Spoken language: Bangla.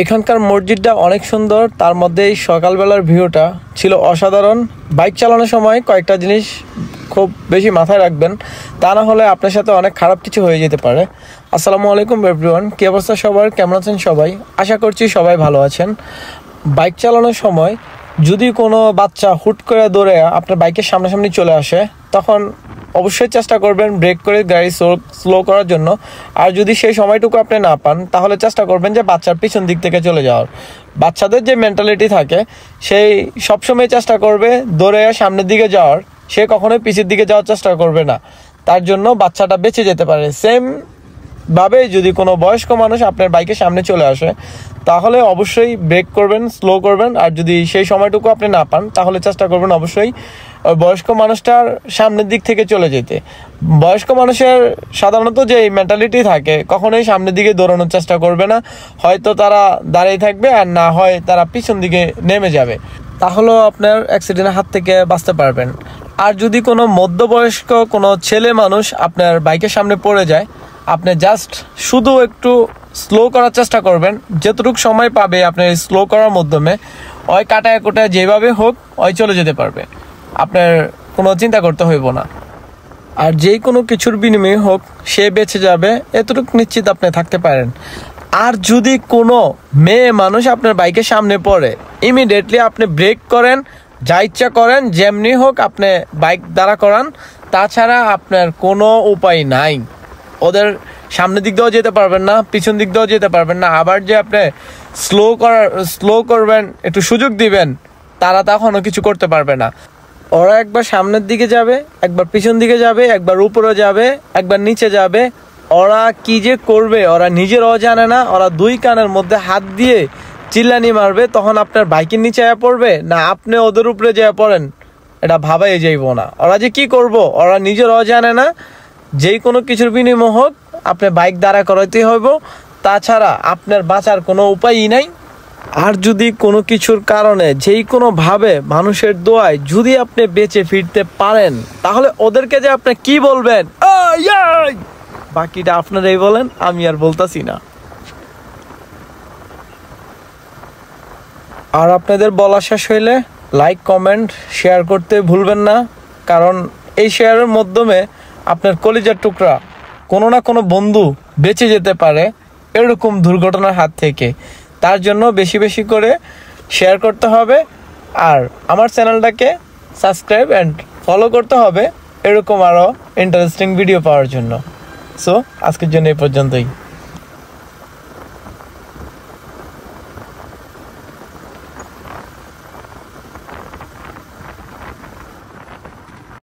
এখানকার মসজিদটা অনেক সুন্দর, তার মধ্যে এই সকালবেলার ভিউটা ছিল অসাধারণ। বাইক চালানোর সময় কয়েকটা জিনিস খুব বেশি মাথায় রাখবেন, তা না হলে আপনার সাথে অনেক খারাপ কিছু হয়ে যেতে পারে। আসসালামু আলাইকুম এভরিওয়ান, কী অবস্থা সবার, কেমন আছেন সবাই? আশা করছি সবাই ভালো আছেন। বাইক চালানোর সময় যদি কোনো বাচ্চা হুট করে দৌড়ে আপনার বাইকের সামনাসামনি চলে আসে, তখন অবশ্যই চেষ্টা করবেন ব্রেক করে গাড়ি স্লো করার জন্য। আর যদি সেই সময়টুকু আপনি না পান, তাহলে চেষ্টা করবেন যে বাচ্চার পিছন দিক থেকে চলে যাওয়ার। বাচ্চাদের যে মেন্টালিটি থাকে, সেই সবসময় চেষ্টা করবে দৌড়ে সামনের দিকে যাওয়ার, সে কখনোই পিছের দিকে যাওয়ার চেষ্টা করবে না। তার জন্য বাচ্চাটা বেঁচে যেতে পারে। সেম ভাবে যদি কোনো বয়স্ক মানুষ আপনার বাইকের সামনে চলে আসে, তাহলে অবশ্যই ব্রেক করবেন, স্লো করবেন। আর যদি সেই সময়টুকু আপনি না পান, তাহলে চেষ্টা করবেন অবশ্যই বয়স্ক মানুষটার সামনের দিক থেকে চলে যেতে। বয়স্ক মানুষের সাধারণত যে মেন্টালিটি থাকে, কখনোই সামনের দিকে দৌড়ানোর চেষ্টা করবে না। হয়তো তারা দাঁড়িয়ে থাকবে, আর না হয় তারা পিছন দিকে নেমে যাবে। তাহলেও আপনার অ্যাক্সিডেন্টের হাত থেকে বাঁচতে পারবেন। আর যদি কোনো মধ্যবয়স্ক কোনো ছেলে মানুষ আপনার বাইকের সামনে পড়ে যায়, আপনি জাস্ট শুধু একটু স্লো করার চেষ্টা করবেন। যতটুকু সময় পাবে আপনি স্লো করার মাধ্যমে ওই কাটায় কোটায় যেভাবে হোক ওই চলে যেতে পারবে, আপনার কোনো চিন্তা করতে হইব না। আর যেই কোনো কিছুর বিনিময়ে হোক সে বেঁচে যাবে, এতটুকু নিশ্চিত আপনি থাকতে পারেন। আর যদি কোনো মেয়ে মানুষ আপনার বাইকের সামনে পড়ে, ইমিডিয়েটলি আপনি ব্রেক করেন, যা ইচ্ছা করেন, যেমনি হোক আপনি বাইক দাঁড়া করান। তাছাড়া আপনার কোনো উপায় নাই। ওদের সামনের দিক দিয়েও যেতে পারবেন না, পিছন দিক দিয়েও যেতে পারবেন না। আবার যে আপনি স্লো করবেন, একটু সুযোগ দিবেন, তারা তখনও কিছু করতে পারবে না। ওরা একবার সামনের দিকে যাবে, একবার পিছন দিকে যাবে, একবার উপরে যাবে, একবার নিচে যাবে। ওরা কি যে করবে ওরা নিজেরাও জানে না। ওরা দুই কানের মধ্যে হাত দিয়ে চিল্লানি মারবে, তখন আপনার বাইকের নিচে পড়বে না আপনি ওদের উপরে যেয়ে পড়েন, এটা ভাবাই যাইব না। ওরা যে কি করব ওরা নিজেরাও জানে না। যেই কোনো কিছুর বিনিময় হোক আপনি বাইক দাঁড়া করাইতে হইব, তাছাড়া আপনার বাঁচার কোনো উপায়ই নাই। আর যদি কোনো কিছুর কারণে যেই কোনোভাবে মানুষের দোয়ায় যদি আপনি বেঁচে ফিরতে পারেন, তাহলে ওদেরকে যে আপনি কি বলবেন, বাকিটা আপনারাই বলেন, আমি আর বলতাছি না। আর আপনাদের বলা শেষ হইলে লাইক, কমেন্ট, শেয়ার করতে ভুলবেন না। কারণ এই শেয়ারের মাধ্যমে আপনার কলিজার টুকরা কোনো না কোনো বন্ধু বেঁচে যেতে পারে এরকম দুর্ঘটনার হাত থেকে। তার জন্য বেশি বেশি করে শেয়ার করতে হবে। আর আমার চ্যানেলটাকে সাবস্ক্রাইব অ্যান্ড ফলো করতে হবে এরকম আরও ইন্টারেস্টিং ভিডিও পাওয়ার জন্য। সো আজকের জন্য এই পর্যন্তই।